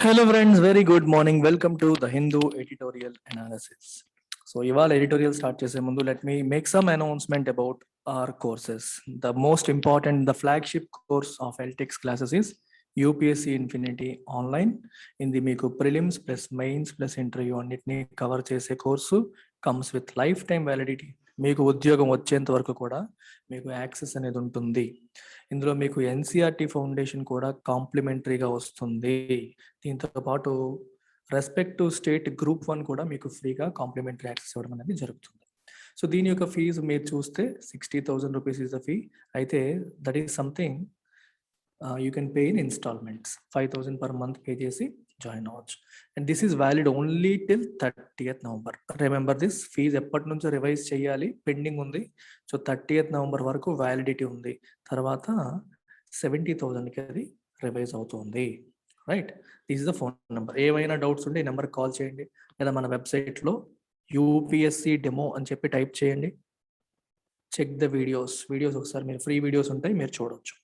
Hello friends, very good morning. Welcome to the Hindu editorial analysis. So ఇవాళ editorial start చేసే ముందు let me make some announcement about our courses. The most important, the flagship course of LTEX classes is UPSC Infinity Online. ఇది మీకు prelims plus mains plus interview అన్నిటిని cover చేసే course, comes with lifetime validity. మీకు ఉద్యోగం వచ్చేంత వరకు కూడా మీకు యాక్సెస్ అనేది ఉంటుంది. ఇందులో మీకు ఎన్సిఆర్టీ ఫౌండేషన్ కూడా కాంప్లిమెంటరీగా వస్తుంది. దీంతో పాటు రెస్పెక్టివ్ స్టేట్ గ్రూప్ 1 కూడా మీకు ఫ్రీగా కాంప్లిమెంటరీ యాక్సెస్ ఇవ్వడం అనేది జరుగుతుంది. సో దీని యొక్క ఫీజు మీరు చూస్తే 60,000 రూపీస్ ఇస్ ద ఫీ. అయితే that is something you can pay in instalments. 5,000 per month pay చేసి జాయిన్ అవ్వచ్చు. And this is valid only till 30th November. Remember this, fees ఎప్పటి నుంచో రివైజ్ చేయాలి, పెండింగ్ ఉంది. సో 30th నవంబర్ వరకు validity ఉంది. తర్వాత 70,000కి అది రివైజ్ అవుతుంది. Right, this is the phone number. ఏమైనా డౌట్స్ ఉంటే ఈ నెంబర్కి కాల్ చేయండి, లేదా మన వెబ్సైట్లో యూపీఎస్సి డెమో అని చెప్పి టైప్ చేయండి. చెక్ ద వీడియోస్ ఒకసారి మీరు ఫ్రీ వీడియోస్ ఉంటాయి, మీరు చూడవచ్చు.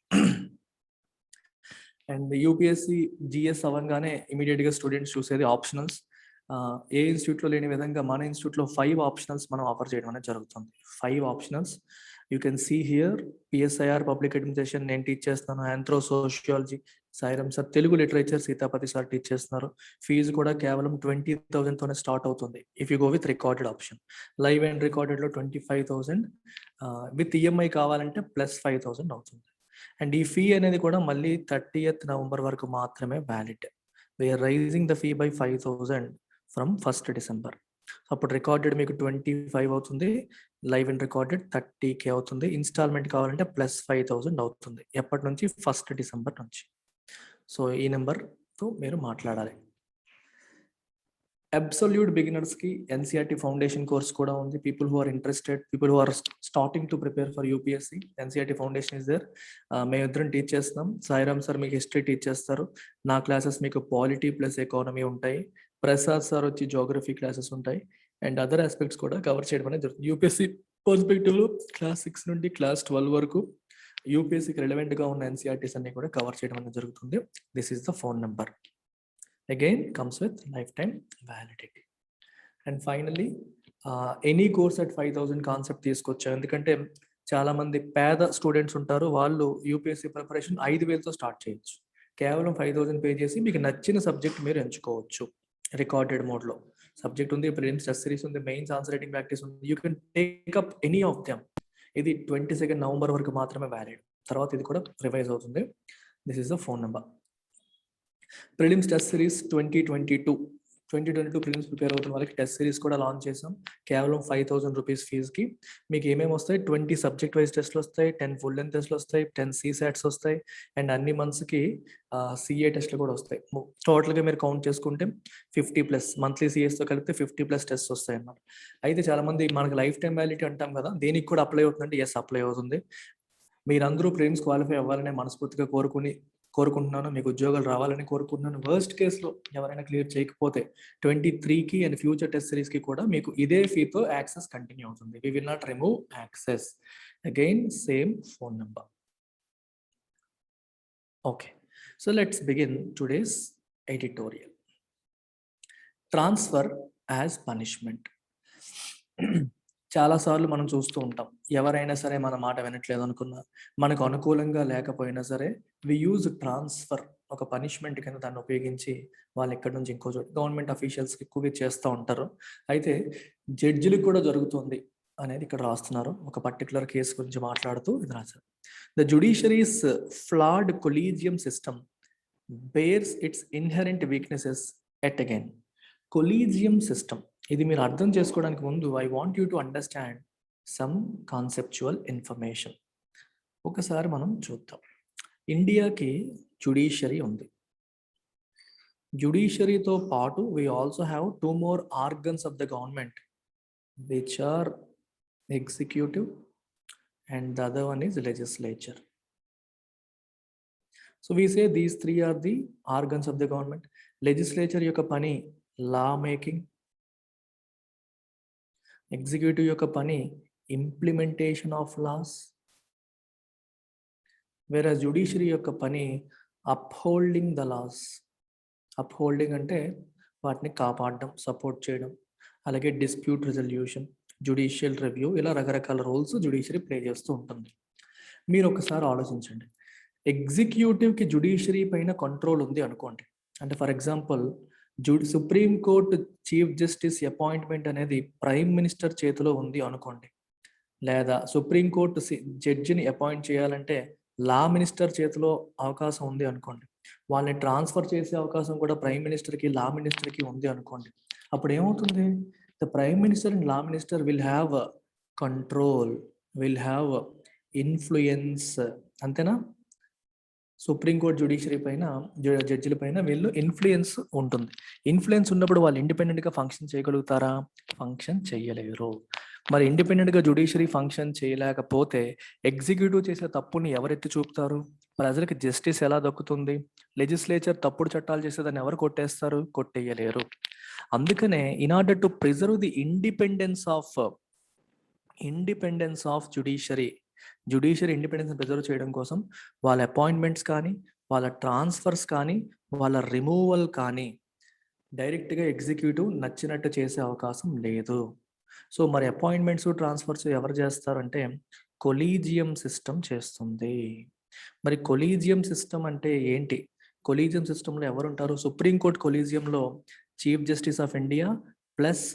అండ్ యూపీఎస్సి జిఎస్ అవ్వగానే ఇమీడియట్గా స్టూడెంట్స్ చూసేది ఆప్షనల్స్. ఏ ఇన్స్టిట్యూట్లో లేని విధంగా మన ఇన్స్టిట్యూట్లో 5 ఆప్షనల్స్ మనం ఆఫర్ చేయడం అనేది జరుగుతుంది. 5 optionals you can see here. PSIR public administration నేను టీచ్ చేస్తాను. Anthro sociology Sairam sir, Telugu literature Seethapathi sir teach చేస్తున్నారు. ఫీజు కూడా కేవలం 20,000తోనే స్టార్ట్ అవుతుంది. If you go with recorded option. Live and రికార్డెడ్లో 25,000, విత్ ఈఎంఐ కావాలంటే ప్లస్ 5,000 అవుతుంది. అండ్ ఈ ఫీ అనేది కూడా మళ్ళీ 30th నవంబర్ వరకు మాత్రమే valid. We are raising the fee by 5,000 from 1st December. అప్పుడు రికార్డెడ్ మీకు 25 అవుతుంది, లైవ్ అండ్ రికార్డెడ్ 30K అవుతుంది. ఇన్స్టాల్మెంట్ కావాలంటే ప్లస్ 5,000 అవుతుంది. ఎప్పటి నుంచి? 1st డిసెంబర్ నుంచి. సో ఈ నెంబర్తో మీరు మాట్లాడాలి. అబ్సల్యూట్ బిగినర్స్ కి ఎన్సిఆర్టీ ఫౌండేషన్ కోర్స్ కూడా ఉంది. People who are interested, people who are starting to prepare for UPSC, NCERT foundation is there. మేము ఇద్దరం టీచ్ చేస్తున్నాం. సాయిరామ్ సార్ మీకు హిస్టరీ టీచ్ చేస్తారు. నా క్లాసెస్ మీకు పాలిటీ ప్లస్ ఎకానమీ ఉంటాయి. ప్రసాద్ సార్ వచ్చి జోగ్రఫీ క్లాసెస్ ఉంటాయి. అండ్ అదర్ ఆస్పెక్ట్స్ కూడా కవర్ చేయడం అనేది జరుగుతుంది. యూపీఎస్సి పర్స్పెక్టివ్లో క్లాస్ 6 నుండి క్లాస్ 12 వరకు యూపీఎస్సికి రిలవెంట్గా ఉన్న ఎన్సిఆర్టీస్ అన్ని కూడా కవర్ చేయడం అనేది జరుగుతుంది. This is the phone number. Again comes with lifetime validity. And finally, any course at 5,000 concept తీసుకొచ్చాం. ఎందుకంటే చాలా మంది పేద స్టూడెంట్స్ ఉంటారు, వాళ్ళు యూపీఎస్సీ ప్రిపరేషన్ 5,000తో స్టార్ట్ చేయొచ్చు. కేవలం 5,000 పే చేసి మీకు నచ్చిన సబ్జెక్ట్ మీరు ఎంచుకోవచ్చు. రికార్డెడ్ మోడ్లో సబ్జెక్ట్ ఉంది, ప్రిలిమ్స్ టెస్ట్ సిరీస్ ఉంది, మెయిన్స్ ఆన్సర్ రైటింగ్ ప్రాక్టీస్ ఉంది. You can take up any of them. ఇది 22nd నవంబర్ వరకు మాత్రమే వ్యాలిడ్. తర్వాత ఇది కూడా రివైజ్ అవుతుంది. This is the phone number. Prelims test series 2022 prelims prepare అవుతున్న వాళ్ళకి టెస్ట్ సిరీస్ కూడా లాంచ్ చేసాం. కేవలం 5,000 రూపీస్ ఫీజుకి మీకు ఏమేమి వస్తాయి? 20 సబ్జెక్ట్ వైజ్ టెస్ట్లు వస్తాయి, 10 ఫుల్ లెంత్ టెస్ట్లు వస్తాయి, 10 CSATs వస్తాయి, అండ్ అన్ని మంత్స్కి CA టెస్ట్లు కూడా వస్తాయి. టోటల్గా మీరు కౌంట్ చేసుకుంటే 50+ మంత్లీ CSతో కలిపితే 50+ టెస్ట్ వస్తాయి అన్నమాట. అయితే చాలామంది మనకి లైఫ్ టైం వ్యాలిడిటీ అంటాం కదా, దేనికి కూడా అప్లై అవుతుందంటే ఎస్, అప్లై అవుతుంది. మీరందరూ ప్రిలిమ్స్ క్వాలిఫై అవ్వాలని మనస్ఫూర్తిగా కోరుకుంటున్నాను. మీకు ఉద్యోగాలు రావాలని కోరుకుంటున్నాను. వర్స్ట్ కేసులో ఎవరైనా క్లియర్ చేయకపోతే 23కి అండ్ ఫ్యూచర్ టెస్ట్ సిరీస్కి కూడా మీకు ఇదే ఫీతో యాక్సెస్ కంటిన్యూ అవుతుంది. We will not remove access. Again same phone number. Okay, so let's begin today's editorial. Transfer as punishment. చాలాసార్లు మనం చూస్తూ ఉంటాం, ఎవరైనా సరే మన మాట వినట్లేదు అనుకున్నా, మనకు అనుకూలంగా లేకపోయినా సరే వి యూజ్ ట్రాన్స్ఫర్, ఒక పనిష్మెంట్ కింద దాన్ని ఉపయోగించి వాళ్ళు ఎక్కడి నుంచి ఇంకో చోటు, గవర్నమెంట్ అఫీషియల్స్కి ఎక్కువగా చేస్తూ ఉంటారు. అయితే జడ్జిలకు కూడా జరుగుతుంది అనేది ఇక్కడ రాస్తున్నారు. ఒక పర్టికులర్ కేసు గురించి మాట్లాడుతూ ఇది రాశారు. The judiciary's flawed collegium system bares its inherent weaknesses yet again. Collegium system, ఇది మీరు అర్థం చేసుకోవడానికి ముందు I want you to understand some conceptual information. ఒకసారి మనం చూద్దాం. ఇండియాకి జ్యుడిషియరీ ఉంది. జ్యుడిషియరీతో పాటు we also have 2 more organs of the government which are executive and the other one is legislature. So we say these 3 are the organs of the government. Legislature యొక్క పని లా making, executive యొక్క పని implementation of loss, వేరే judiciary యొక్క పని upholding the loss. Upholding అంటే వాటిని కాపాడడం, సపోర్ట్ చేయడం. అలాగే డిస్ప్యూట్ రిజల్యూషన్, జ్యుడిషియల్ రివ్యూ, ఇలా రకరకాల రోల్స్ జ్యుడిషియరీ ప్లే చేస్తూ ఉంటుంది. మీరు ఒకసారి ఆలోచించండి, ఎగ్జిక్యూటివ్కి జ్యుడిషియరీ పైన కంట్రోల్ ఉంది అనుకోండి. అంటే for example supreme court chief justice appointment అనేది ప్రైమ్ మినిస్టర్ చేతిలో ఉంది అనుకోండి, లేదా సుప్రీం కోర్టు జడ్జిని అపాయింట్ చేయాలంటే లా మినిస్టర్ చేతిలో అవకాశం ఉంది అనుకోండి, వాళ్ళని ట్రాన్స్ఫర్ చేసే అవకాశం కూడా ప్రైమ్ మినిస్టర్కి, లా మినిస్టర్కి ఉంది అనుకోండి. అప్పుడు ఏమవుతుంది? The prime minister and law minister will have control, will have influence. అంతేనా? సుప్రీంకోర్టు జ్యుడిషియరీ పైన, జడ్జిల పైన వీళ్ళు ఇన్ఫ్లుయెన్స్ ఉంటుంది. ఇన్ఫ్లుయెన్స్ ఉన్నప్పుడు వాళ్ళు ఇండిపెండెంట్గా ఫంక్షన్ చేయగలుగుతారా? ఫంక్షన్ చేయలేరు. మరి ఇండిపెండెంట్గా జ్యుడిషియరీ ఫంక్షన్ చేయలేకపోతే ఎగ్జిక్యూటివ్ చేసే తప్పుని ఎవరెత్తి చూపుతారు? ప్రజలకు జస్టిస్ ఎలా దక్కుతుంది? లెజిస్లేచర్ తప్పుడు చట్టాలు చేసేదాన్ని ఎవరు కొట్టేస్తారు? కొట్టేయలేరు. అందుకనే in order to preserve the independence of judiciary independence preserve చేయడం కోసం వాళ్ళ అపాయింట్మెంట్స్ కానీ, వాళ్ళ ట్రాన్స్ఫర్స్ కానీ, వాళ్ళ రిమూవల్ కానీ డైరెక్ట్గా ఎగ్జిక్యూటివ్ నచ్చినట్టు చేసే అవకాశం లేదు. సో మరి అపాయింట్మెంట్స్, ట్రాన్స్ఫర్స్ ఎవరు చేస్తారంటే కొలీజియం సిస్టమ్ చేస్తుంది. మరి కొలీజియం సిస్టమ్ అంటే ఏంటి? కొలీజియం సిస్టంలో ఎవరు ఉంటారు? సుప్రీంకోర్టు కొలీజియంలో chief justice of India plus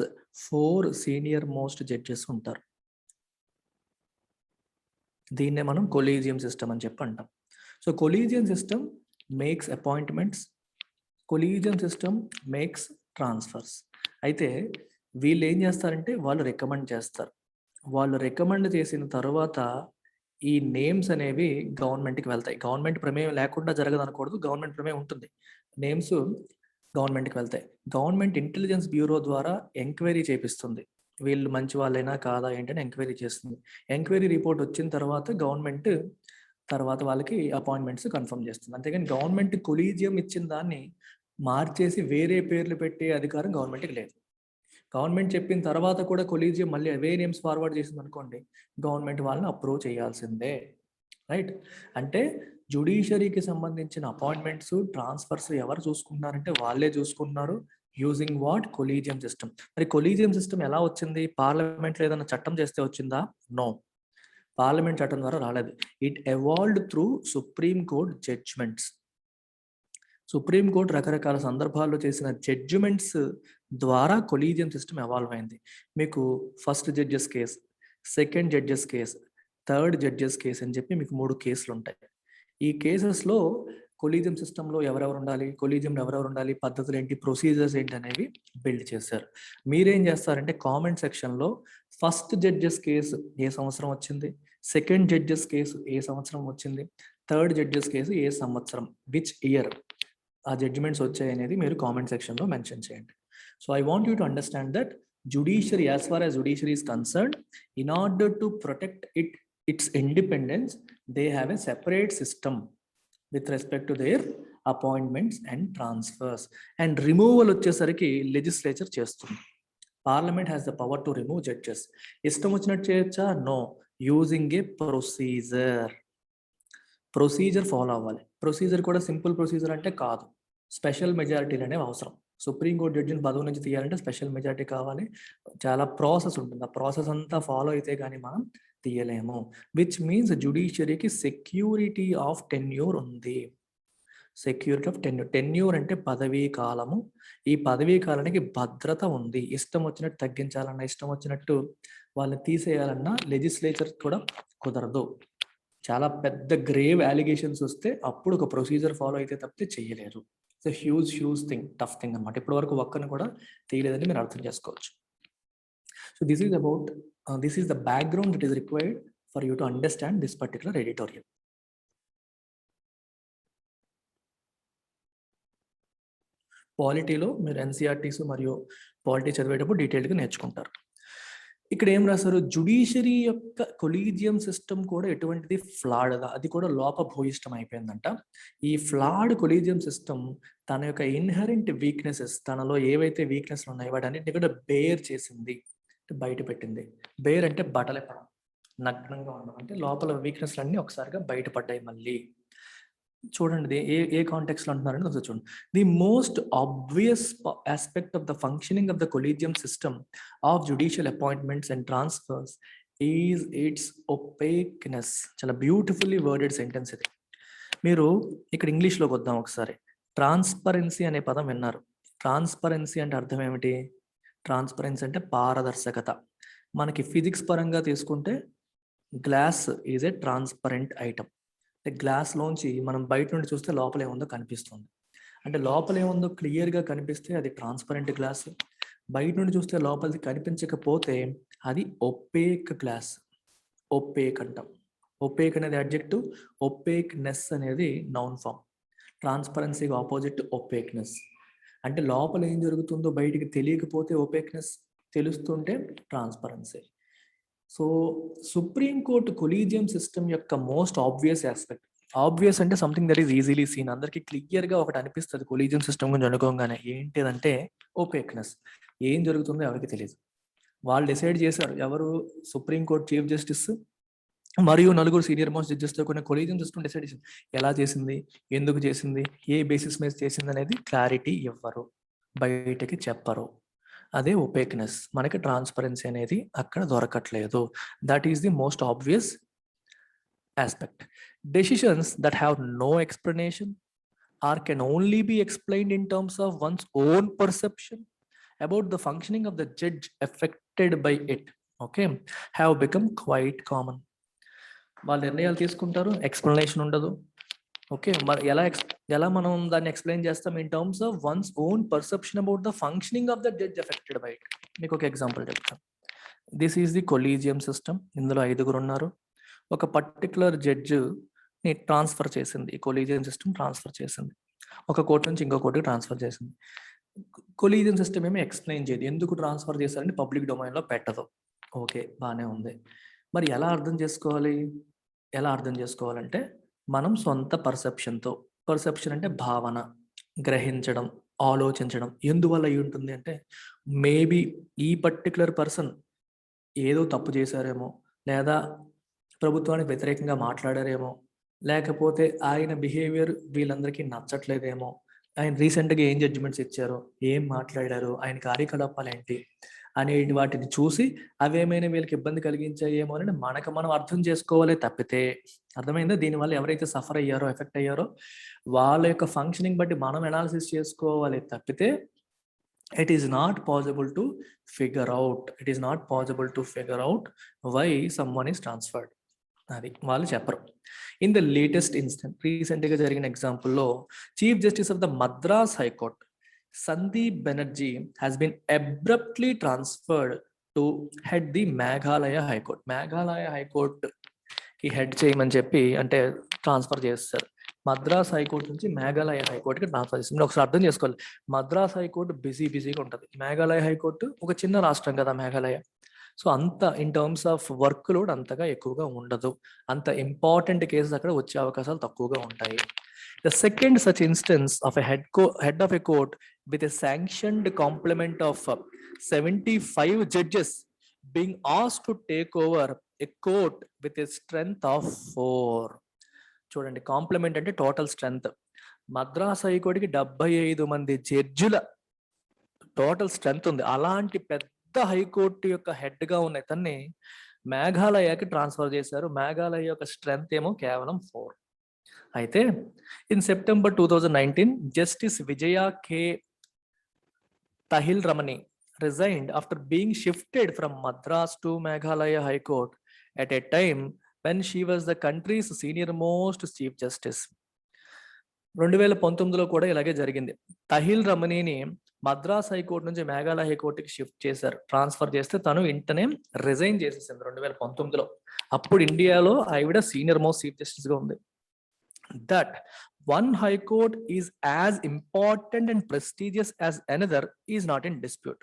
4 senior most judges ఉంటారు. దీన్నే మనం కొలీజియం సిస్టమ్ అని చెప్పి అంటాం. So collegium system makes appointments, collegium system makes transfers. అయితే వీళ్ళు ఏం చేస్తారంటే వాళ్ళు రికమెండ్ చేస్తారు. వాళ్ళు రికమెండ్ చేసిన తర్వాత ఈ నేమ్స్ అనేవి గవర్నమెంట్కి వెళ్తాయి. గవర్నమెంట్ ప్రమేయం లేకుండా జరగదు అనకూడదు, గవర్నమెంట్ ప్రమేయం ఉంటుంది. నేమ్స్ గవర్నమెంట్కి వెళ్తాయి. గవర్నమెంట్ ఇంటెలిజెన్స్ బ్యూరో ద్వారా ఎంక్వైరీ చేపిస్తుంది, వీళ్ళు మంచి వాళ్ళైనా కాదా ఏంటని ఎంక్వైరీ చేస్తుంది. ఎంక్వైరీ రిపోర్ట్ వచ్చిన తర్వాత గవర్నమెంట్ వాళ్ళకి అపాయింట్మెంట్స్ కన్ఫర్మ్ చేస్తుంది. అంతేగాని గవర్నమెంట్ కొలీజియం ఇచ్చిన దాన్ని మార్చేసి వేరే పేర్లు పెట్టే అధికారం గవర్నమెంట్కి లేదు. గవర్నమెంట్ చెప్పిన తర్వాత కూడా కొలీజియం మళ్ళీ అవే నేమ్స్ ఫార్వర్డ్ చేసింది అనుకోండి, గవర్నమెంట్ వాళ్ళని అప్రూవ్ చేయాల్సిందే. రైట్? అంటే జ్యుడిషియరీకి సంబంధించిన అపాయింట్మెంట్స్, ట్రాన్స్ఫర్స్ ఎవరు చూసుకుంటున్నారంటే వాళ్ళే చూసుకుంటున్నారు. Using what? Collegium system. మరి కొలీజియం సిస్టమ్ ఎలా వచ్చింది? పార్లమెంట్లో ఏదైనా చట్టం చేస్తే వచ్చిందా? నో, పార్లమెంట్ చట్టం ద్వారా రాలేదు. It evolved through supreme court judgments. Supreme court రకరకాల సందర్భాల్లో చేసిన జడ్జిమెంట్స్ ద్వారా కొలీజియం సిస్టమ్ ఎవాల్వ్ అయింది. మీకు first judges case, second judges case, third judges case అని చెప్పి మీకు 3 కేసులు ఉంటాయి. ఈ కేసెస్లో కొలీజియం సిస్టంలో ఎవరెవరు ఉండాలి, కొలీజియంలో ఎవరెవరు ఉండాలి, పద్ధతులు ఏంటి, ప్రొసీజర్స్ ఏంటి అనేవి బిల్డ్ చేశారు. మీరేం చేస్తారంటే కామెంట్ సెక్షన్లో ఫస్ట్ జడ్జెస్ కేసు ఏ సంవత్సరం వచ్చింది, సెకండ్ జడ్జెస్ కేసు ఏ సంవత్సరం వచ్చింది, థర్డ్ జడ్జెస్ కేసు ఏ సంవత్సరం, విచ్ ఇయర్ ఆ జడ్జిమెంట్స్ వచ్చాయి అనేది మీరు కామెంట్ సెక్షన్లో మెన్షన్ చేయండి. So I want you to understand that judiciary, as far as judiciary is concerned, in order to protect its independence, they have a separate system with respect to their appointments and transfers. And removal వచ్చేసరికి legislature చేస్తుంది. Parliament has the power to remove judges. ఇష్టం వచ్చినట్టు చేయొచ్చా? No, using a procedure follow అవ్వాలి. Procedure కూడా simple procedure అంటే కాదు, special మెజారిటీలు అనేవి అవసరం. సుప్రీంకోర్టు జడ్జిని పదవి నుంచి తీయాలంటే స్పెషల్ మెజారిటీ కావాలి, చాలా ప్రాసెస్ ఉంటుంది. ఆ ప్రాసెస్ అంతా ఫాలో అయితే కానీ మనం తీయలేము. విచ్ మీన్స్ జ్యుడిషియరీకి సెక్యూరిటీ ఆఫ్ టెన్యూర్ ఉంది. సెక్యూరిటీ ఆఫ్ టెన్యూర్ అంటే పదవీ కాలము. ఈ పదవీ కాలానికి భద్రత ఉంది. ఇష్టం వచ్చినట్టు తగ్గించాలన్నా, ఇష్టం వచ్చినట్టు వాళ్ళని తీసేయాలన్నా లెజిస్లేచర్ కూడా కుదరదు. చాలా పెద్ద గ్రేవ్ అలిగేషన్స్ వస్తే అప్పుడు ఒక ప్రొసీజర్ ఫాలో అయితే తప్పితే చేయలేరు. It's huge thing, tough thing అనమాట. ఇప్పటి వరకు ఒక్కని కూడా తీయలేదని మీరు అర్థం చేసుకోవచ్చు. So this is the background that is required for you to understand this particular editorial. పాలిటీలో మీరు ఎన్సీఆర్టీస్ మరియు పాలిటీ చదివేటప్పుడు డీటెయిల్గా నేర్చుకుంటారు. ఇక్కడ ఏం రాశారు? జ్యుడిషియరీ యొక్క కొలీజియం సిస్టమ్ కూడా ఎటువంటిది ఫ్లాడ్, అది కూడా లోపభూయిష్టం అయిపోయిందంట. ఈ ఫ్లాడ్ కొలీజియం సిస్టమ్ తన యొక్క ఇన్హెరెంట్ వీక్నెసెస్, తనలో ఏవైతే వీక్నెస్లు ఉన్నాయో వాటన్నిటిని కూడా బేర్ చేసింది, బయట పెట్టింది. బేర్ అంటే బట్టలెప్పడం, నగ్నంగా ఉండడం, అంటే లోపల వీక్నెస్లు అన్నీ ఒకసారిగా బయటపడ్డాయి. మళ్ళీ చూడండి ఏ కాంటెక్స్ట్ లో అంటున్నారని ఒకసారి చూడండి. The most obvious aspect of the functioning of the collegium system of judicial appointments and transfers is its opaqueness. చాలా బ్యూటిఫుల్లీ వర్డెడ్ సెంటెన్స్ ఇది. మీరు ఇక్కడ ఇంగ్లీష్లోకి వద్దాం ఒకసారి. ట్రాన్స్పరెన్సీ అనే పదం విన్నారు. ట్రాన్స్పరెన్సీ అంటే అర్థం ఏమిటి? ట్రాన్స్పరెన్సీ అంటే పారదర్శకత. మనకి ఫిజిక్స్ పరంగా తీసుకుంటే glass is a transparent item. అంటే గ్లాస్లోంచి మనం బయట నుండి చూస్తే లోపల ఏముందో కనిపిస్తుంది. అంటే లోపల ఏముందో క్లియర్గా కనిపిస్తే అది ట్రాన్స్పరెంట్ గ్లాస్. బయట నుండి చూస్తే లోపలిది కనిపించకపోతే అది ఒపేక్ గ్లాస్. ఒపేక్ అంటాం. ఒపేక్ అనేది అడ్జెక్టివ్, ఒపేక్నెస్ అనేది నౌన్ ఫామ్. ట్రాన్స్పరెన్సీకి ఆపోజిట్ ఒపేక్నెస్. అంటే లోపల ఏం జరుగుతుందో బయటికి తెలియకపోతే ఒపేక్నెస్, తెలుస్తుంటే transparency. So supreme court collegium system యొక్క మోస్ట్ ఆబ్వియస్ ఆస్పెక్ట్. ఆబ్వియస్ అంటే something that is easily seen. అందరికీ క్లియర్గా ఒకటి అనిపిస్తుంది కొలీజియం సిస్టమ్ గురించి అనుకోగానే. ఏంటిదంటే ఒపేక్నెస్. ఏం జరుగుతుందో ఎవరికి తెలియదు. వాళ్ళు డిసైడ్ చేశారు, ఎవరు? సుప్రీం కోర్ట్ చీఫ్ జస్టిస్ మరియు 4 సీనియర్ మోస్ట్ జడ్జెస్తో కొన్ని కొలీజియం సిస్టమ్ డిసైడ్ చేసింది. ఎలా చేసింది, ఎందుకు చేసింది, ఏ బేసిస్ మీద చేసింది అనేది క్లారిటీ ఇవ్వరు, బయటకి చెప్పరు. అదే ఒపేక్నెస్. మనకి ట్రాన్స్పరెన్సీ అనేది అక్కడ దొరకట్లేదు. That is the most obvious aspect. Decisions that have no explanation or can only be explained in terms of one's own perception about the functioning of the judge affected by it, okay, have become quite common. వాళ్ళు నిర్ణయాలు తీసుకుంటారు, explanation ఉండదు. Okay, మరి ఎలా మనం దాన్ని explain చేస్తాం? In terms of one's own perception about the functioning of the judge affected by it. మీకు ఒక ఎగ్జాంపుల్ చెప్తాను. This is the collegium system. ఇందులో 5 ఉన్నారు. ఒక పర్టికులర్ జడ్జిని ట్రాన్స్ఫర్ చేసింది ఈ కొలీజియం సిస్టమ్. ట్రాన్స్ఫర్ చేసింది ఒక కోర్టు నుంచి ఇంకో కోర్టుకి ట్రాన్స్ఫర్ చేసింది. కొలీజియం సిస్టమ్ ఏమీ ఎక్స్ప్లెయిన్ చేయదు ఎందుకు ట్రాన్స్ఫర్ చేశారని, పబ్లిక్ డొమైన్లో పెట్టదు. ఓకే, బాగానే ఉంది. మరి ఎలా అర్థం చేసుకోవాలంటే మనం సొంత పర్సెప్షన్తో, పర్సెప్షన్ అంటే భావన, గ్రహించడం, ఆలోచించడం. ఎందువల్ల అయి ఉంటుంది అంటే మేబీ ఈ పర్టికులర్ పర్సన్ ఏదో తప్పు చేశారేమో, లేదా ప్రభుత్వానికి వ్యతిరేకంగా మాట్లాడారేమో, లేకపోతే ఆయన బిహేవియర్ వీళ్ళందరికీ నచ్చట్లేదేమో, ఆయన రీసెంట్గా ఏం జడ్జిమెంట్స్ ఇచ్చారో, ఏం మాట్లాడారో, ఆయన కార్యకలాపాలు ఏంటి అనే వాటిని చూసి అవేమైనా వీళ్ళకి ఇబ్బంది కలిగించాయేమో అని మనం అర్థం చేసుకోవాలి తప్పితే, అర్థమైందా? దీనివల్ల ఎవరైతే సఫర్ అయ్యారో, ఎఫెక్ట్ అయ్యారో వాళ్ళ యొక్క ఫంక్షనింగ్ బట్టి మనం అనాలిసిస్ చేసుకోవాలి తప్పితే it is not possible to figure out why someone is transferred. అది వాళ్ళు చెప్పరు. ఇన్ ద లేటెస్ట్ ఇన్స్టెంట్, రీసెంట్గా జరిగిన ఎగ్జాంపుల్లో chief justice of the Madras high court Sandeep Banerjee has been abruptly transferred to head the Meghalaya high court. Meghalaya హైకోర్టుకి హెడ్ చేయమని చెప్పి అంటే ట్రాన్స్ఫర్ చేస్తారు. మద్రాస్ హైకోర్టు నుంచి మేఘాలయ హైకోర్టుకి ట్రాన్స్ఫర్ చేస్తుంది. ఒకసారి అర్థం చేసుకోవాలి, మద్రాస్ హైకోర్టు బిజీగా ఉంటుంది. మేఘాలయ హైకోర్టు ఒక చిన్న రాష్ట్రం కదా మేఘాలయ. సో అంత in terms of work load అంతగా ఎక్కువగా ఉండదు. అంత ఇంపార్టెంట్ కేసెస్ అక్కడ వచ్చే అవకాశాలు తక్కువగా ఉంటాయి. The second such instance of a head of a court with a sanctioned complement of 75 judges being asked to take over a court with a strength of 4. చూడండి, కాంప్లిమెంట్ అంటే టోటల్ స్ట్రెంగ్త్. మద్రాస్ హైకోర్టుకి 75 మంది జడ్జిల total strength ఉంది. అలాంటి పెద్ద high court యొక్క head గా ఉన్న ఇతన్ని మేఘాలయకి ట్రాన్స్ఫర్ చేశారు. మేఘాలయ యొక్క స్ట్రెంగ్త్ ఏమో కేవలం 4. అయితే in September 2019 justice Vijaya K Tahil Ramani resigned after being shifted from Madras to Meghalaya high court at a time when she was the country's senior most chief justice. 2019లో కూడా ఇలాగే జరిగింది. తహిల్ రమణిని మద్రాస్ హైకోర్టు నుంచి మేఘాలయ హైకోర్టుకి షిఫ్ట్ చేశారు. ట్రాన్స్ఫర్ చేస్తే తను వెంటనే రిజైన్ చేసేసింది 2019లో. అప్పుడు ఇండియాలో ఆవిడ సీనియర్ మోస్ట్ చీఫ్ జస్టిస్ గా ఉంది. That one high court is as important and prestigious as another is not in dispute.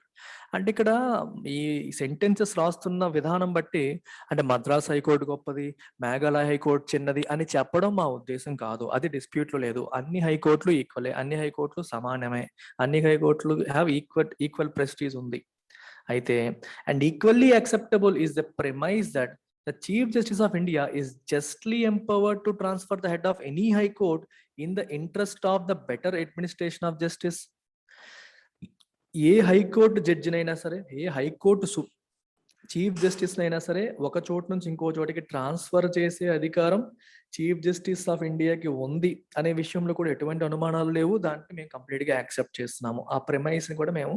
అంటే ఇక్కడ ఈ సెంటెన్సెస్ రాస్తున్న విధానం బట్టి అంటే మద్రాస్ హైకోర్టు గొప్పది, మేఘాలయ హైకోర్టు చిన్నది అని చెప్పడం మా ఉద్దేశం కాదు. అది డిస్ప్యూట్లో లేదు. అన్ని హైకోర్టులు ఈక్వలే, అన్ని హైకోర్టులు సమానమే, అన్ని హైకోర్టులు హ్యావ్ ఈక్వల్ ప్రెస్టీజ్ ఉంది. అయితే and equally acceptable is the premise that the Chief Justice of India is justly empowered to transfer the head of any high court in the interest of the better administration of justice. ఏ high court జడ్జినైనా సరే, ఏ high court chief justice అయినా సరే ఒక చోటు నుంచి ఇంకో చోటికి ట్రాన్స్ఫర్ చేసే అధికారం చీఫ్ జస్టిస్ ఆఫ్ ఇండియాకి ఉంది అనే విషయంలో కూడా ఎటువంటి అనుమానాలు లేవు. దాన్ని మేము కంప్లీట్ గా యాక్సెప్ట్ చేస్తున్నాము. ఆ ప్రిమైస్ ని కూడా మేము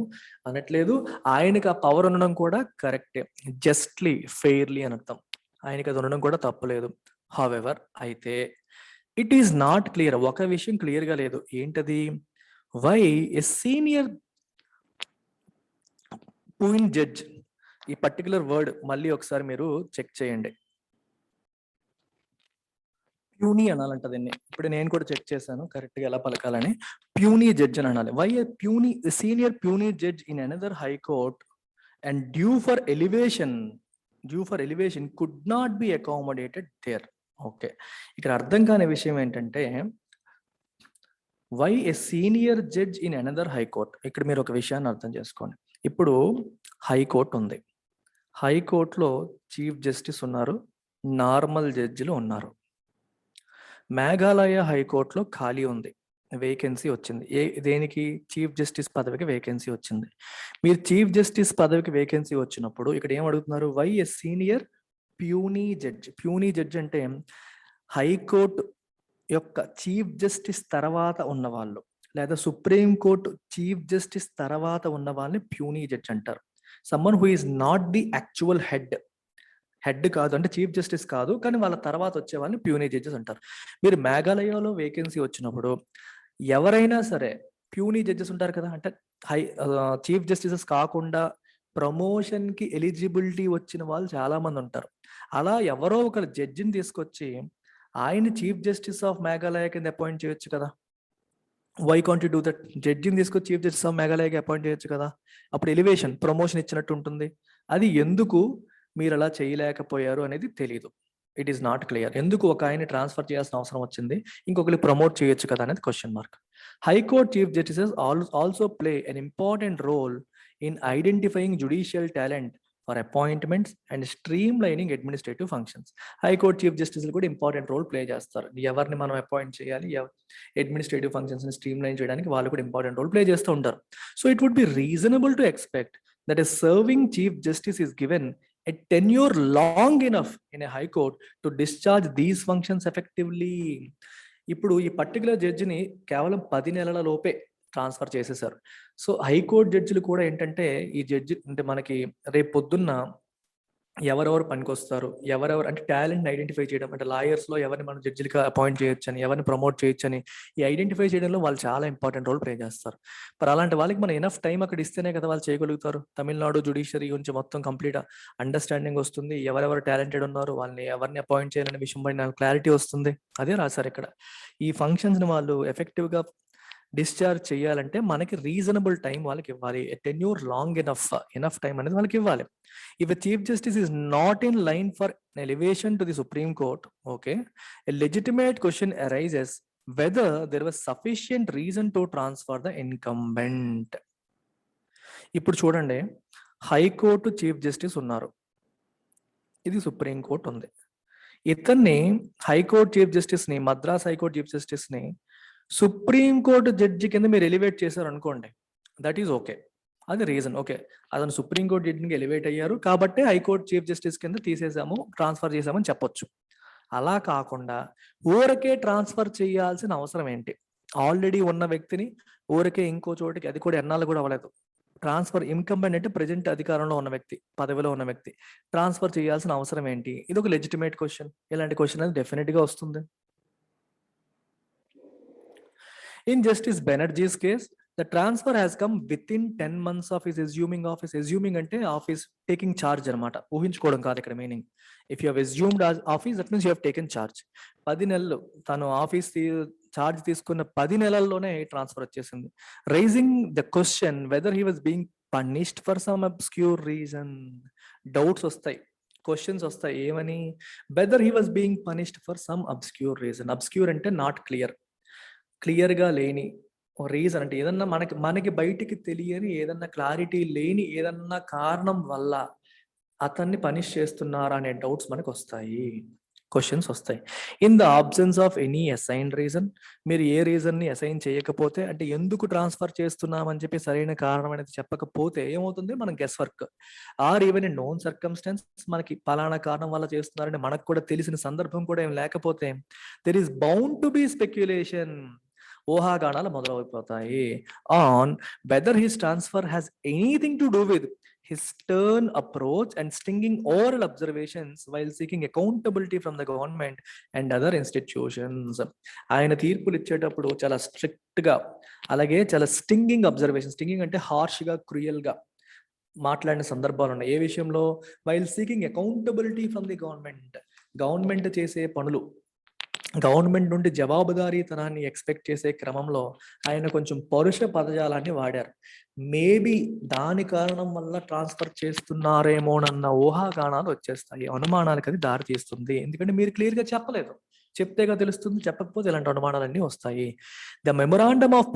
అనట్లేదు. ఆయనకి ఆ పవర్ ఉండడం కూడా కరెక్టే, జస్ట్లీ ఫెయిర్లీ అని అర్థం. ఆయనకి అది ఉండడం కూడా తప్పలేదు. హౌఎవర్ అయితే ఇట్ ఈస్ నాట్ క్లియర్, ఒక విషయం క్లియర్ గా లేదు. ఏంటది? వై ఎ సీనియర్ పూయిన్ జడ్జ్, ఈ పర్టికులర్ వర్డ్ మళ్ళీ ఒకసారి మీరు చెక్ చేయండి. ప్యూనీ అనాలంట దీన్ని. ఇప్పుడు నేను కూడా చెక్ చేశాను కరెక్ట్ గా ఎలా పలకాలని. ప్యూనీ జడ్జ్ అని అనాలి. Why a puisne senior puisne judge in another high court and due for elevation could not be accommodated there. Okay, ఇక్కడ అర్థం కాని విషయం ఏంటంటే why a senior judge in another high court. ఇక్కడ మీరు ఒక విషయాన్ని అర్థం చేసుకోండి. ఇప్పుడు హైకోర్టు ఉంది, హైకోర్టులో చీఫ్ జస్టిస్ ఉన్నారు, నార్మల్ జడ్జిలు ఉన్నారు. మేఘాలయ హైకోర్టులో ఖాళీ ఉంది, వేకెన్సీ వచ్చింది. దేనికి? చీఫ్ జస్టిస్ పదవికి వేకెన్సీ వచ్చింది. మీరు చీఫ్ జస్టిస్ పదవికి వేకెన్సీ వచ్చినప్పుడు ఇక్కడ ఏం అడుగుతున్నారు? Why a senior puisne judge. Puisne judge అంటే హైకోర్టు యొక్క చీఫ్ జస్టిస్ తర్వాత ఉన్న వాళ్ళు, లేదా సుప్రీం కోర్టు చీఫ్ జస్టిస్ తర్వాత ఉన్న వాళ్ళని ప్యూనీ జడ్జ్ అంటారు. Someone who is not the actual head కాదు, అంటే చీఫ్ జస్టిస్ కాదు, కానీ వాళ్ళ తర్వాత వచ్చే వాళ్ళని ప్యూనీ జడ్జెస్ అంటారు. మీరు మేఘాలయలో వేకెన్సీ వచ్చినప్పుడు ఎవరైనా సరే ప్యూనీ జడ్జెస్ ఉంటారు కదా, అంటే చీఫ్ జస్టిసెస్ కాకుండా ప్రమోషన్ కి ఎలిజిబిలిటీ వచ్చిన వాళ్ళు చాలా మంది ఉంటారు. అలా ఎవరో ఒక జడ్జిని తీసుకొచ్చి ఆయన చీఫ్ జస్టిస్ ఆఫ్ మేఘాలయ కింద అపాయింట్ చేయొచ్చు కదా. Why can't you do that? జడ్జిని తీసుకొచ్చి చీఫ్ జస్టిస్ ఆఫ్ మేఘాలయకి అపాయింట్ చేయొచ్చు కదా. అప్పుడు ఎలివేషన్, ప్రమోషన్ ఇచ్చినట్టు ఉంటుంది. అది ఎందుకు మీరు అలా చేయలేకపోయారు అనేది తెలీదు. It is not clear. ఎందుకు ఒక ఆయన ట్రాన్స్ఫర్ చేయాల్సిన అవసరం వచ్చింది, ఇంకొకరు ప్రమోట్ చేయొచ్చు కదా అనేది question mark. High court chief justices also play an important role in identifying judicial talent for appointments and streamlining administrative functions. High court chief జస్టిస్లు కూడా ఇంపార్టెంట్ రోల్ ప్లే చేస్తారు. ఎవరిని మనం అపాయింట్ చేయాలి, అడ్మినిస్ట్రేటివ్ ఫంక్షన్స్ ని స్ట్రీమ్ లైన్ చేయడానికి వాళ్ళు కూడా ఇంపార్టెంట్ రోల్ ప్లే చేస్తూ ఉంటారు. So it would be reasonable to expect that a serving chief justice is given a tenure long enough in a high court to discharge these functions effectively. ఇప్పుడు ఈ particular జడ్జిని కేవలం 10 నెలల లోపే transfer చేసేసారు. So high court జడ్జిలు కూడా ఏంటంటే, ఈ జడ్జి అంటే మనకి రేపు పొద్దున్న ఎవరెవరు పనికొస్తారు, ఎవరెవరు అంటే టాలెంట్ ఐడెంటిఫై చేయడం, అంటే లాయర్స్ లో ఎవరిని మనం జడ్జిలుగా అపాయింట్ చేయొచ్చని, ఎవరిని ప్రమోట్ చేయొచ్చని ఈ ఐడెంటిఫై చేయడంలో వాళ్ళు చాలా ఇంపార్టెంట్ రోల్ ప్లే చేస్తారు. మరి అలాంటి వాళ్ళకి మనం ఎనఫ్ టైం అక్కడ ఇస్తేనే కదా వాళ్ళు చేయగలుగుతారు. తమిళనాడు జుడిషియరీ గురించి మొత్తం కంప్లీట్ అండర్స్టాండింగ్ వస్తుంది, ఎవరెవరు టాలెంటెడ్ ఉన్నారు, వాళ్ళని ఎవరిని అపాయింట్ చేయాలనే విషయం పైన నాకు క్లారిటీ వస్తుంది. అదే రాశారు ఇక్కడ. ఈ ఫంక్షన్స్ ని వాళ్ళు ఎఫెక్టివ్ గా డిశ్చార్జ్ చేయాలంటే మనకి రీజనబుల్ టైం వాళ్ళకి ఇవ్వాలి. టెన్యూర్ లాంగ్ ఎనఫ్ టైం అనేది వాళ్ళకి ఇవ్వాలి. If a chief justice is not in line for an elevation to the Supreme Court, okay, a legitimate question arises whether there was sufficient reason to transfer the incumbent. ఇప్పుడు చూడండి, high court chief justice ఉన్నారు, ఇది supreme court ఉంది. ఇతన్ని high court chief justice ని, Madras high court chief justice ని supreme court judge కింద మీరు ఎలివేట్ చేశారు అనుకోండి, దట్ ఈస్ ఓకే, అది రీజన్. ఓకే, అతను సుప్రీంకోర్టు జడ్జికి ఎలివేట్ అయ్యారు కాబట్టి హైకోర్టు చీఫ్ జస్టిస్ కింద తీసేసాము, ట్రాన్స్ఫర్ చేసామని చెప్పొచ్చు. అలా కాకుండా ఊరకే ట్రాన్స్ఫర్ చేయాల్సిన అవసరం ఏంటి? ఆల్రెడీ ఉన్న వ్యక్తిని ఊరకే ఇంకో చోటికి, అది కూడా ఎన్నాళ్ళు కూడా అవ్వలేదు, ట్రాన్స్ఫర్ ఇన్కంబెంట్ అంటే ప్రెజెంట్ అధికారంలో ఉన్న వ్యక్తి, పదవిలో ఉన్న వ్యక్తి ట్రాన్స్ఫర్ చేయాల్సిన అవసరం ఏంటి? ఇది ఒక లెజిటిమేట్ క్వశ్చన్. ఇలాంటి క్వశ్చన్ అనేది డెఫినెట్ గా వస్తుంది. In Justice Banerjee's case, the transfer has come within 10 months of his assuming office. Assuming ante office taking charge anamata. ఊహించుకోవడం కాదు ఇక్కడ meaning. If you have assumed office, that means you have taken charge. 10 నెలలు తను office charge తీసుకున్న 10 నెలల్లోనే transfer వచ్చేసింది. Raising the question whether he was being punished for some obscure reason. Doubts వస్తాయి, questions వస్తాయి. ఏమని? Whether he was being punished for some obscure reason. Obscure అంటే not clear, క్లియర్గా లేని రీజన్, అంటే ఏదన్నా మనకి బయటికి తెలియని, ఏదన్నా క్లారిటీ లేని ఏదన్నా కారణం వల్ల అతన్ని పనిష్ చేస్తున్నారా అనే డౌట్స్ మనకు వస్తాయి. క్వశ్చన్స్ వస్తాయి. In the absence of any assigned reason, మీరు ఏ రీజన్ ని అసైన్ చేయకపోతే, అంటే ఎందుకు ట్రాన్స్ఫర్ చేస్తున్నామని చెప్పి సరైన కారణం అనేది చెప్పకపోతే ఏమవుతుంది, మనం guess work or even in known circumstance, మనకి పలానా కారణం వల్ల చేస్తున్నారని మనకు కూడా తెలిసిన సందర్భం కూడా ఏం లేకపోతే there is bound to be speculation, ఊహాగానాలు మొదలైపోతాయి on whether his transfer has anything to do with his stern approach and stinging oral observations while seeking accountability from the government and other institutions. ఆయన తీర్పులు ఇచ్చేటప్పుడు చాలా strict గా, అలాగే చాలా stinging observation, stinging అంటే హార్ష్ గా, క్రూయల్ గా మాట్లాడిన సందర్భాలు ఉన్నాయి. ఏ విషయంలో, while seeking accountability from the government, government చేసే పనులు, గవర్నమెంట్ నుండి జవాబుదారీతనాన్ని ఎక్స్పెక్ట్ చేసే క్రమంలో ఆయన కొంచెం పరుష పదజాలాన్ని వాడారు. మేబీ దాని కారణం వల్ల ట్రాన్స్ఫర్ చేస్తున్నారేమోనన్న ఊహాగానాలు వచ్చేస్తాయి, అనుమానాలకు అది దారి తీస్తుంది. ఎందుకంటే మీరు క్లియర్ గా చెప్పలేదు, చెప్తేగా తెలుస్తుంది, చెప్పకపోతే ఇలాంటి అనుమానాలన్నీ వస్తాయి. The memorandum of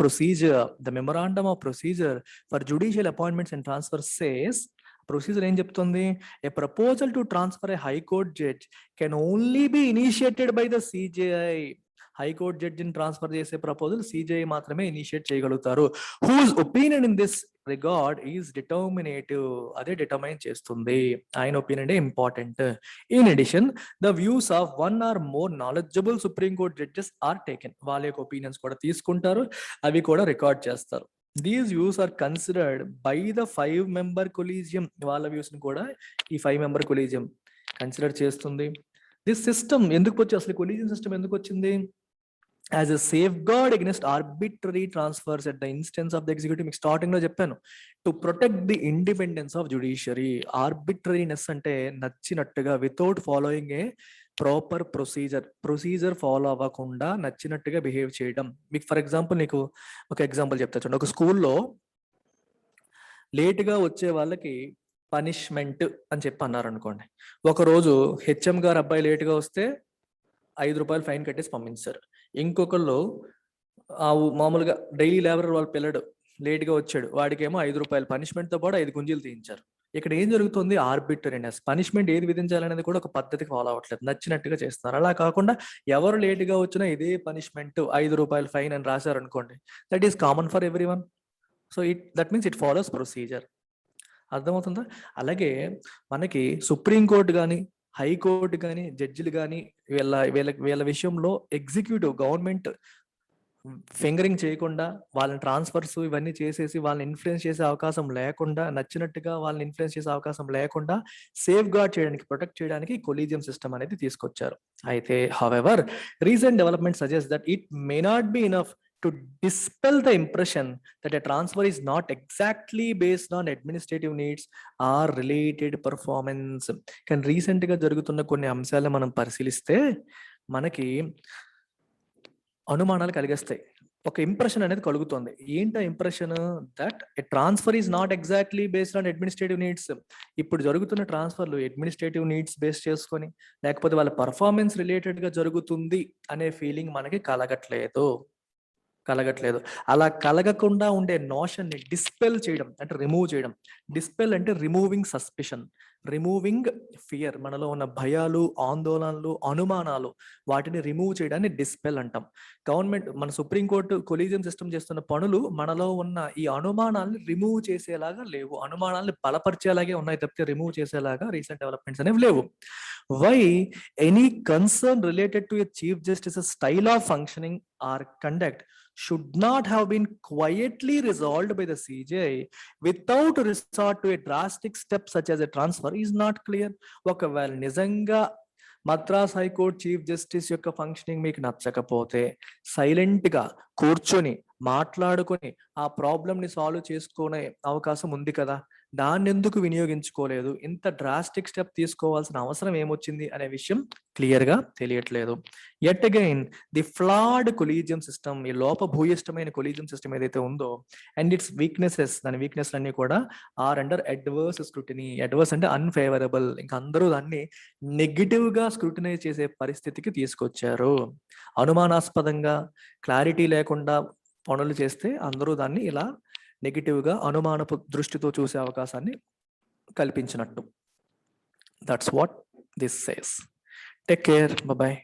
procedure for judicial appointments and transfer says, procedure ఏం చెప్తుంది, a proposal to transfer a high court judge can only be initiated by the CJI. హైకోర్టు జడ్జిని ట్రాన్స్ఫర్ చేసే ప్రపోజల్ సిజేఐ మాత్రమే ఇనిషియేట్ చేయగలుగుతారు. Whose opinion in this regard is determinative, అదే determine చేస్తుంది, ఆయన opinion important. In addition the views of one or more knowledgeable supreme court judges are taken, వాళ్ళ యొక్క ఒపీనియన్స్ కూడా తీసుకుంటారు, అవి కూడా రికార్డ్ చేస్తారు. These views are considered by the 5-member collegium, వాళ్ళ వ్యూస్ ని కూడా ఈ 5-member కొలీజియం కన్సిడర్ చేస్తుంది. దిస్ సిస్టమ్ ఎందుకు వచ్చి, అసలు కొలీజియం సిస్టమ్ ఎందుకు వచ్చింది, as a safeguard against arbitrary transfers at the instance of the executive. మీకు స్టార్టింగ్ లో చెప్పాను, to protect the independence of judiciary. Arbitrariness అంటే నచ్చినట్టుగా, without following a proper procedure follow అవ్వకుండా నచ్చినట్టుగా బిహేవ్ చేయడం. మీకు ఫర్ ఎగ్జాంపుల్, నీకు ఒక ఎగ్జాంపుల్ చెప్తా చూడండి. ఒక స్కూల్లో లేటుగా వచ్చే వాళ్ళకి పనిష్మెంట్ అని చెప్పి అన్నారు అనుకోండి. ఒకరోజు హెచ్ఎం గారు అబ్బాయి లేటుగా వస్తే 5 రూపాయలు ఫైన్ కట్టేసి పంపించారు. ఇంకొకళ్ళు మామూలుగా డైలీ లేబరర్ వాళ్ళ పిల్లడు లేట్గా వచ్చాడు, వాడికేమో 5 రూపాయలు పనిష్మెంట్తో పాటు 5 గుంజీలు తీయించారు. ఇక్కడ ఏం జరుగుతుంది, ఆర్బిటరీనెస్. పనిష్మెంట్ ఏది విధించాలనేది కూడా ఒక పద్ధతికి ఫాలో అవ్వట్లేదు, నచ్చినట్టుగా చేస్తున్నారు. అలా కాకుండా ఎవరు లేటుగా వచ్చినా ఇదే పనిష్మెంట్ 5 రూపాయలు ఫైన్ అని రాశారు అనుకోండి, that is common for everyone. So that means it follows procedure. అర్థమవుతుందా? అలాగే మనకి సుప్రీంకోర్టు కానీ, హైకోర్టు కానీ, జడ్జిలు కానీ వీళ్ళ విషయంలో ఎగ్జిక్యూటివ్ గవర్నమెంట్ ఫింగరింగ్ చేయకుండా, వాళ్ళని ట్రాన్స్ఫర్స్ ఇవన్నీ చేసేసి వాళ్ళని ఇన్ఫ్లుయెన్స్ చేసే అవకాశం లేకుండా, నచ్చినట్టుగా వాళ్ళని ఇన్ఫ్లుయెన్స్ చేసే అవకాశం లేకుండా సేఫ్ గార్డ్ చేయడానికి, ప్రొటెక్ట్ చేయడానికి కొలీజియం సిస్టమ్ అనేది తీసుకొచ్చారు. అయితే however recent development suggest that it may not be enough to dispel the impression that a transfer is not exactly based on administrative needs or related performance. కానీ recent గా జరుగుతున్న కొన్ని అంశాలను మనం పరిశీలిస్తే మనకి అనుమానాలు కలిగిస్తాయి, ఒక ఇంప్రెషన్ అనేది కలుగుతుంది. ఏంటా impression, that a transfer is not exactly based on administrative needs. ఇప్పుడు జరుగుతున్న ట్రాన్స్ఫర్లు అడ్మినిస్ట్రేటివ్ నీడ్స్ బేస్ చేసుకొని, లేకపోతే వాళ్ళ పర్ఫార్మెన్స్ రిలేటెడ్ గా జరుగుతుంది అనే ఫీలింగ్ మనకి కలగట్లేదు. అలా కలగకుండా ఉండే నోషన్ ని డిస్పెల్ చేయడం అంటే రిమూవ్ చేయడం. డిస్పెల్ అంటే రిమూవింగ్ సస్పిషన్, రిమూవింగ్ ఫియర్. మనలో ఉన్న భయాలు, ఆందోళనలు, అనుమానాలు, వాటిని రిమూవ్ చేయడాన్ని డిస్పెల్ అంటాం. గవర్నమెంట్, మన సుప్రీంకోర్టు కొలీజియం సిస్టమ్ చేస్తున్న పనులు మనలో ఉన్న ఈ అనుమానాలను రిమూవ్ చేసేలాగా లేవు, అనుమానాలను బలపరిచేలాగే ఉన్నాయి తప్పితే రిమూవ్ చేసేలాగా రీసెంట్ డెవలప్మెంట్స్ అనేవి లేవు. Why any concern related to a chief justice style of functioning or conduct should not have been quietly resolved by the CJI without resort to a drastic step such as a transfer is not clear. ఒకవేళ నిజంగా Madras high court chief justice యొక్క functioning మీకు నచ్చకపోతే silent గా కూర్చొని మాట్లాడుకొని ఆ problem ని సాల్వ్ చేసుకునే అవకాశం ఉంది కదా, దాన్ని ఎందుకు వినియోగించుకోలేదు, ఇంత డ్రాస్టిక్ స్టెప్ తీసుకోవాల్సిన అవసరం ఏమొచ్చింది అనే విషయం క్లియర్ గా తెలియట్లేదు. Yet again the flawed collegium system, ఈ లోపభూయిష్టమైన కొలీజియం సిస్టమ్ ఏదైతే ఉందో, అండ్ ఇట్స్ వీక్నెసెస్, దాని వీక్నెస్ అన్ని కూడా are under adverse scrutiny. Adverse అంటే అన్ఫేవరబుల్, ఇంకా అందరూ దాన్ని నెగిటివ్ గా స్క్రూటినైజ్ చేసే పరిస్థితికి తీసుకొచ్చారు. అనుమానాస్పదంగా, క్లారిటీ లేకుండా పనులు చేస్తే అందరూ దాన్ని ఇలా నెగిటివ్ గా, అనుమానపు దృష్టితో చూసే అవకాశాన్ని కల్పించినట్టు. That's what this says. Take care, bye.